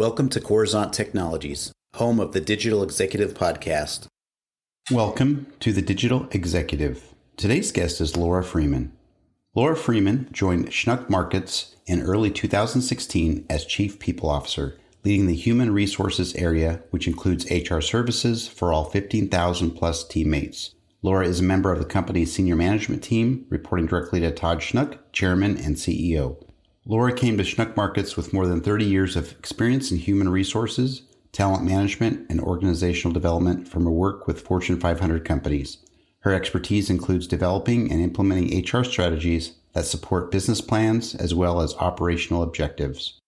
Welcome to Coruzant Technologies, home of the Digital Executive Podcast. Welcome to the Digital Executive. Today's guest is Laura Freeman. Laura Freeman joined Schnucks Markets in early 2016 as Chief People Officer, leading the human resources area, which includes HR services for all 15,000 plus teammates. Laura is a member of the company's senior management team, reporting directly to Todd Schnuck, Chairman and CEO. Laura came to Schnucks Markets with more than 30 years of experience in human resources, talent management, and organizational development from her work with Fortune 500 companies. Her expertise includes developing and implementing HR strategies that support business plans as well as operational objectives.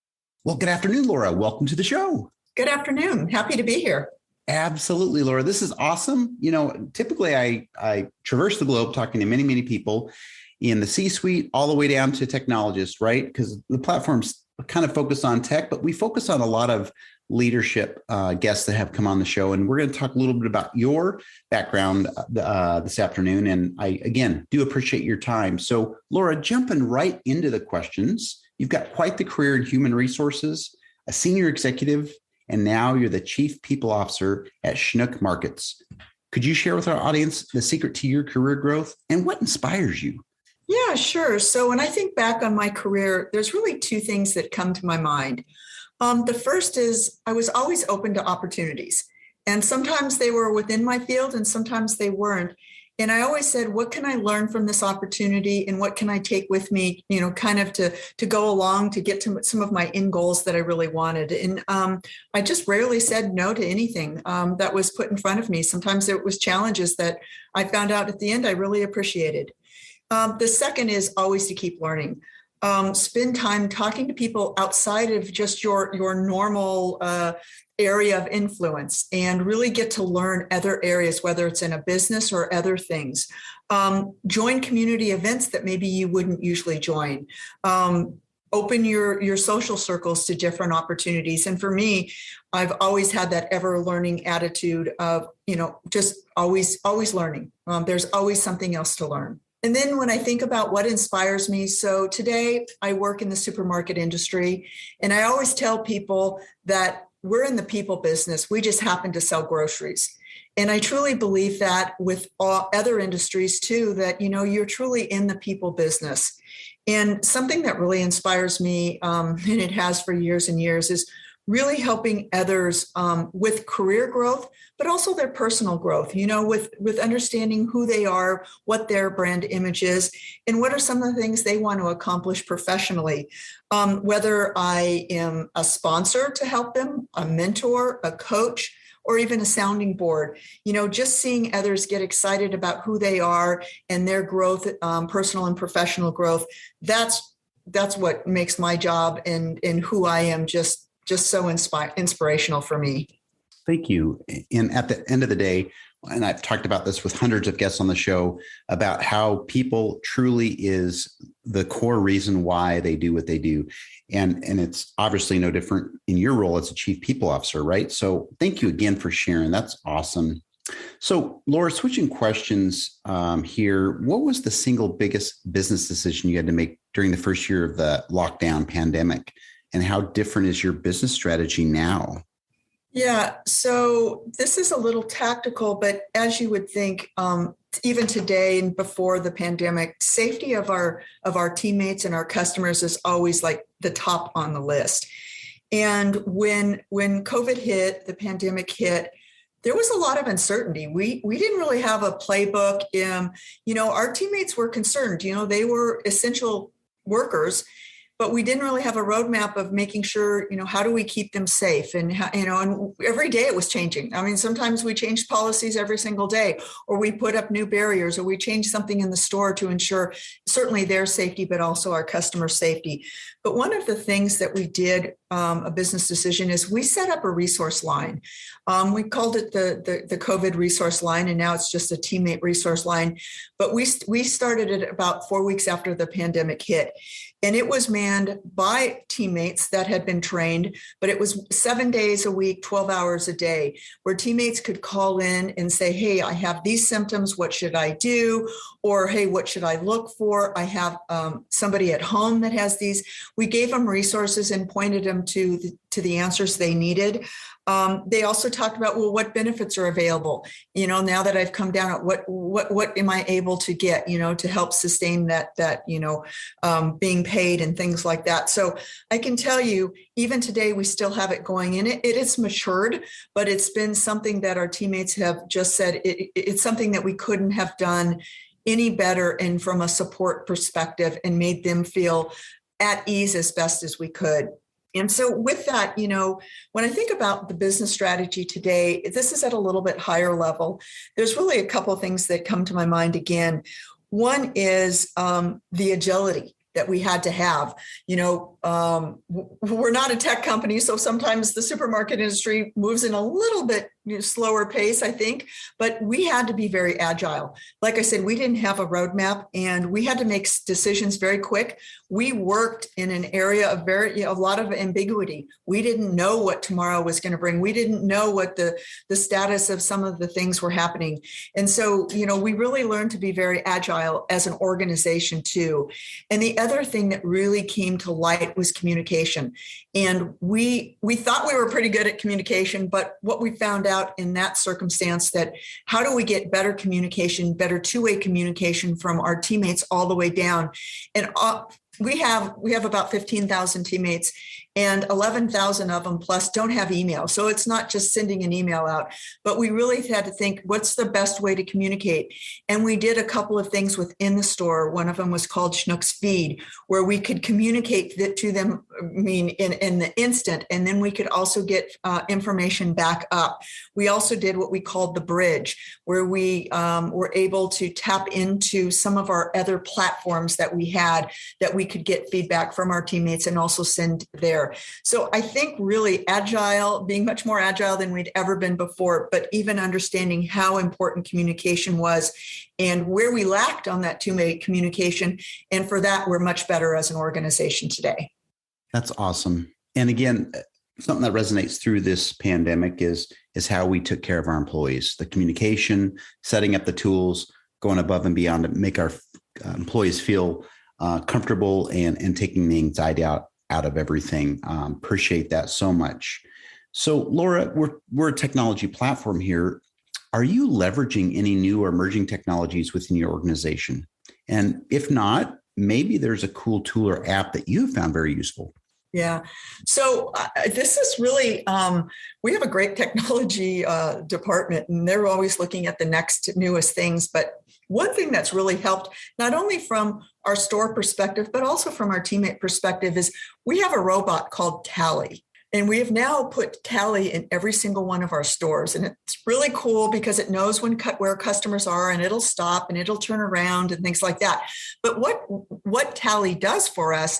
Well, good afternoon, Laura. Welcome to the show. Good afternoon. Happy to be here. Absolutely, Laura. This is awesome. You know, typically I traverse the globe talking to many people in the C-suite all the way down to technologists, right? Because the platform's kind of focused on tech, but we focus on a lot of leadership guests that have come on the show. And we're going to talk a little bit about your background this afternoon. And I, again, do appreciate your time. So Laura, jumping right into the questions, you've got quite the career in human resources, a senior executive, and now you're the Chief People Officer at Schnucks Markets. Could you share with our audience the secret to your career growth and what inspires you? Yeah, sure. So when I think back on my career, there's really two things that come to my mind. The first is I was always open to opportunities, and sometimes they were within my field and sometimes they weren't. And I always said, what can I learn from this opportunity and what can I take with me, kind of to go along to get to some of my end goals that I really wanted. And I just rarely said no to anything that was put in front of me. Sometimes it was challenges that I found out at the end I really appreciated. The second is always to keep learning. Spend time talking to people outside of just your normal area of influence and really get to learn other areas, whether it's in a business or other things. Join community events that maybe you wouldn't usually join. Open your social circles to different opportunities. And for me, I've always had that ever learning attitude of, just always learning. There's always something else to learn. And then when I think about what inspires me, so today I work in the supermarket industry, and I always tell people that we're in the people business. We just happen to sell groceries. And I truly believe that with all other industries too, that, you're truly in the people business. And something that really inspires me, and it has for years and years, is really helping others with career growth, but also their personal growth, with understanding who they are, what their brand image is, and what are some of the things they want to accomplish professionally. Whether I am a sponsor to help them, a mentor, a coach, or even a sounding board, just seeing others get excited about who they are and their growth, personal and professional growth. That's what makes my job and who I am just so inspirational for me. Thank you. And at the end of the day, and I've talked about this with hundreds of guests on the show, about how people truly is the core reason why they do what they do. And it's obviously no different in your role as a Chief People Officer, right? So thank you again for sharing. That's awesome. So Laura, switching questions here, what was the single biggest business decision you had to make during the first year of the lockdown pandemic? And how different is your business strategy now? Yeah, so this is a little tactical, but as you would think, even today and before the pandemic, safety of our teammates and our customers is always like the top on the list. And when COVID hit, the pandemic hit, there was a lot of uncertainty. We didn't really have a playbook. Our teammates were concerned. They were essential workers, but we didn't really have a roadmap of making sure, how do we keep them safe? And, and every day it was changing. I mean, sometimes we changed policies every single day, or we put up new barriers, or we changed something in the store to ensure certainly their safety, but also our customer safety. But one of the things that we did, a business decision, is we set up a resource line. We called it the COVID resource line, and now it's just a teammate resource line. But we started it about 4 weeks after the pandemic hit. And it was manned by teammates that had been trained, but it was 7 days a week, 12 hours a day, where teammates could call in and say, hey, I have these symptoms, what should I do? Or, hey, what should I look for? I have somebody at home that has these. We gave them resources and pointed them to to the answers they needed. They also talked about, well, what benefits are available? Now that I've come down, what am I able to get, to help sustain that, being paid and things like that. So I can tell you, even today, we still have it going in it. It is matured, but it's been something that our teammates have just said, it's something that we couldn't have done any better and from a support perspective, and made them feel at ease as best as we could. And so with that, when I think about the business strategy today, this is at a little bit higher level. There's really a couple of things that come to my mind again. One is the agility that we had to have. We're not a tech company, so sometimes the supermarket industry moves in a little bit slower pace, I think, but we had to be very agile. Like I said, we didn't have a roadmap, and we had to make decisions very quick. We worked in an area of a lot of ambiguity. We didn't know what tomorrow was going to bring. We didn't know what the status of some of the things were happening. And so, we really learned to be very agile as an organization too. And the other thing that really came to light was communication. And we thought we were pretty good at communication, but what we found out in that circumstance, that how do we get better communication, better two-way communication from our teammates all the way down? And we have about 15,000 teammates, and 11,000 of them plus don't have email. So it's not just sending an email out, but we really had to think, what's the best way to communicate? And we did a couple of things within the store. One of them was called Schnucks Feed, where we could communicate to them, in the instant, and then we could also get information back up. We also did what we called the bridge, where we were able to tap into some of our other platforms that we had, that we could get feedback from our teammates and also send there. So I think really being much more agile than we'd ever been before, but even understanding how important communication was and where we lacked on that two-way communication. And for that, we're much better as an organization today. That's awesome. And again, something that resonates through this pandemic is how we took care of our employees, the communication, setting up the tools, going above and beyond to make our employees feel comfortable and taking the anxiety out of everything. Appreciate that so much. So Laura, we're a technology platform here. Are you leveraging any new or emerging technologies within your organization? And if not, maybe there's a cool tool or app that you have found very useful. Yeah. So this is really, we have a great technology department, and they're always looking at the next newest things. But one thing that's really helped, not only from our store perspective, but also from our teammate perspective, is we have a robot called Tally. And we have now put Tally in every single one of our stores. And it's really cool because it knows where customers are, and it'll stop and it'll turn around and things like that. But what Tally does for us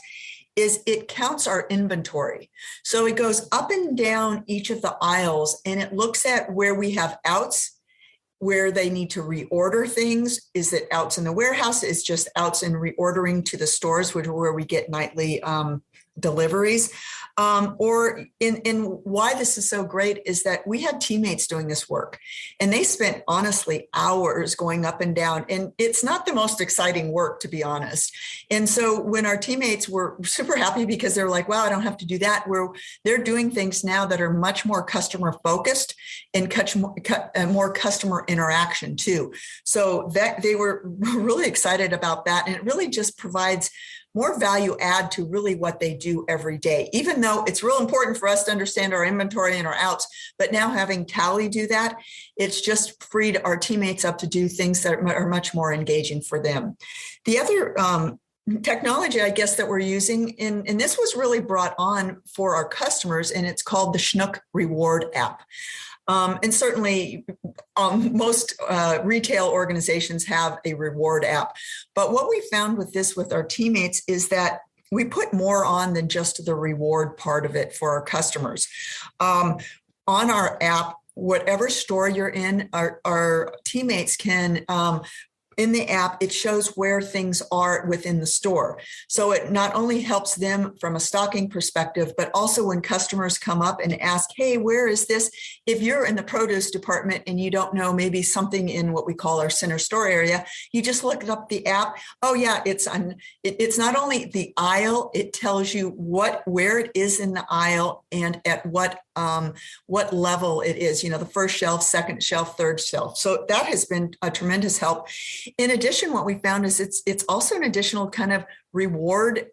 is it counts our inventory. So it goes up and down each of the aisles, and it looks at where we have outs, where they need to reorder things. Is it outs in the warehouse? Is just outs and reordering to the stores, where we get nightly deliveries. Or why this is so great is that we had teammates doing this work, and they spent honestly hours going up and down, and it's not the most exciting work, to be honest. And so when our teammates were super happy because they're like, wow, I don't have to do that, they're doing things now that are much more customer focused and more customer interaction too. So that they were really excited about that. And it really just provides more value add to really what they do every day, even though it's real important for us to understand our inventory and our outs. But now having Tally do that, it's just freed our teammates up to do things that are much more engaging for them. The other technology, I guess, that we're using, and this was really brought on for our customers, and it's called the Schnuck Reward app. And certainly most retail organizations have a reward app. But what we found with our teammates is that we put more on than just the reward part of it for our customers. On our app, whatever store you're in, our teammates can in the app, it shows where things are within the store. So it not only helps them from a stocking perspective, but also when customers come up and ask, hey, where is this? If you're in the produce department and you don't know maybe something in what we call our center store area, you just look up the app. Oh yeah, it's not only the aisle, it tells you where it is in the aisle and at what level it is, the first shelf, second shelf, third shelf. So that has been a tremendous help. In addition, what we found is it's also an additional kind of reward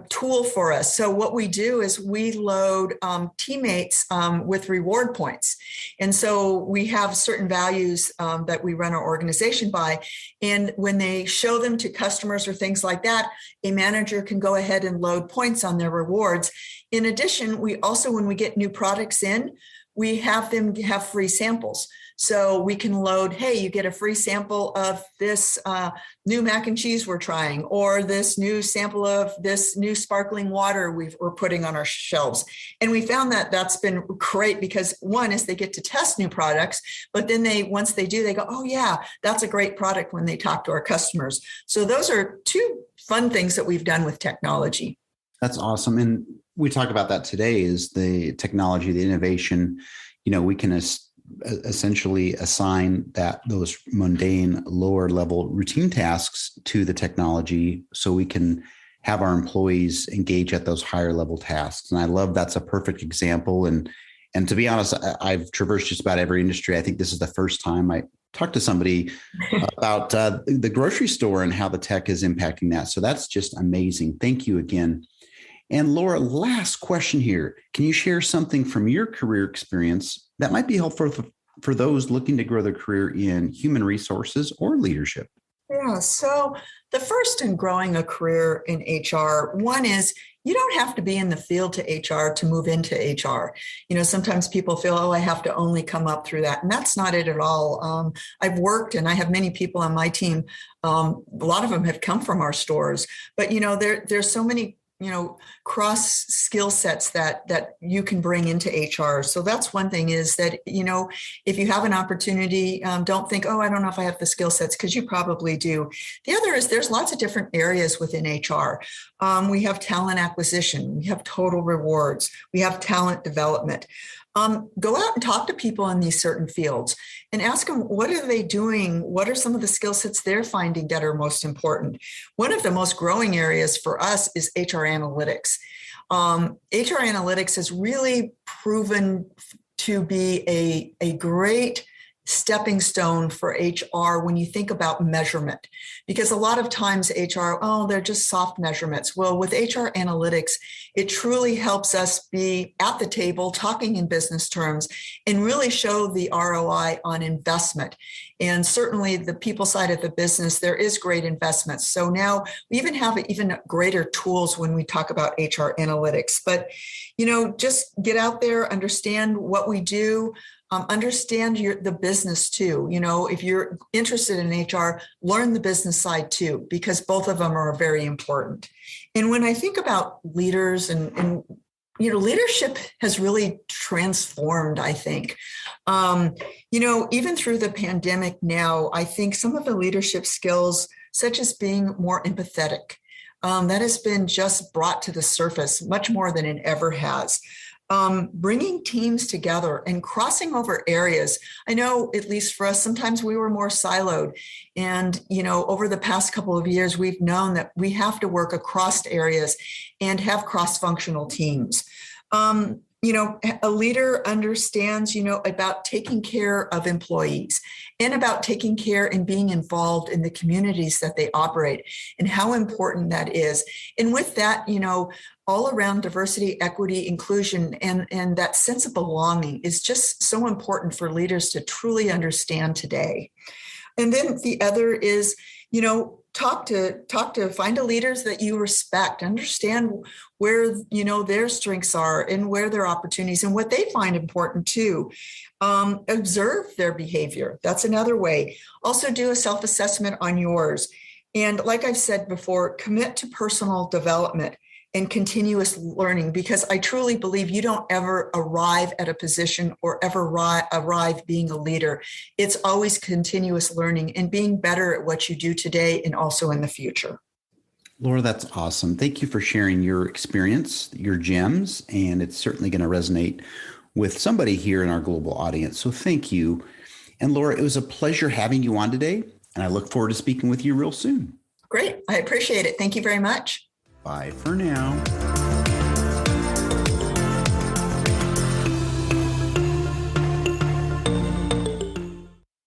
tool for us. So what we do is we load teammates with reward points. And so we have certain values that we run our organization by. And when they show them to customers or things like that, a manager can go ahead and load points on their rewards. In addition, we also, when we get new products in, we have them have free samples. So we can load, hey, you get a free sample of this new mac and cheese we're trying, or this new sample of this new sparkling water we're putting on our shelves. And we found that that's been great because one is they get to test new products, but then once they do, they go, oh yeah, that's a great product when they talk to our customers. So those are two fun things that we've done with technology. That's awesome. And we talk about that today is the technology, the innovation. We can essentially assign those mundane, lower level routine tasks to the technology so we can have our employees engage at those higher level tasks. And I love that's a perfect example. And to be honest, I've traversed just about every industry. I think this is the first time I talked to somebody about the grocery store and how the tech is impacting that. So that's just amazing. Thank you again. And Laura, last question here. Can you share something from your career experience that might be helpful for those looking to grow their career in human resources or leadership? Yeah, so the first in growing a career in HR, one is you don't have to be in the field to HR to move into HR. Sometimes people feel, oh, I have to only come up through that. And that's not it at all. I've worked and I have many people on my team. A lot of them have come from our stores, but there's so many cross skill sets that you can bring into HR. So that's one thing is that, if you have an opportunity, don't think, oh, I don't know if I have the skill sets, because you probably do. The other is there's lots of different areas within HR. We have talent acquisition, we have total rewards, we have talent development. Go out and talk to people in these certain fields and ask them, what are they doing? What are some of the skill sets they're finding that are most important? One of the most growing areas for us is HR analytics. HR analytics has really proven to be a great stepping stone for HR when you think about measurement, because a lot of times HR, they're just soft measurements. Well, with HR analytics, it truly helps us be at the table talking in business terms and really show the ROI on investment. And certainly the people side of the business, there is great investments. So now we even have even greater tools when we talk about HR analytics. But, just get out there, understand what we do, understand the business too. If you're interested in HR, learn the business side too, because both of them are very important. And when I think about leaders and leadership has really transformed, I think. Even through the pandemic now, I think some of the leadership skills, such as being more empathetic, that has been just brought to the surface much more than it ever has. Bringing teams together and crossing over areas. I know, at least for us, sometimes we were more siloed. And, over the past couple of years, we've known that we have to work across areas and have cross-functional teams. A leader understands, about taking care of employees and about taking care and being involved in the communities that they operate and how important that is. And with that, all around diversity, equity, inclusion, and that sense of belonging is just so important for leaders to truly understand today. And then the other is, find a leaders that you respect, understand where, their strengths are and where their opportunities and what they find important too. Observe their behavior. That's another way. Also do a self-assessment on yours. And like I've said before, commit to personal development. and continuous learning, because I truly believe you don't ever arrive at a position or ever arrive being a leader. It's always continuous learning and being better at what you do today and also in the future. Laura, that's awesome. Thank you for sharing your experience, your gems, and it's certainly going to resonate with somebody here in our global audience. So thank you. And Laura, it was a pleasure having you on today, and I look forward to speaking with you real soon. Great. I appreciate it. Thank you very much. Bye for now.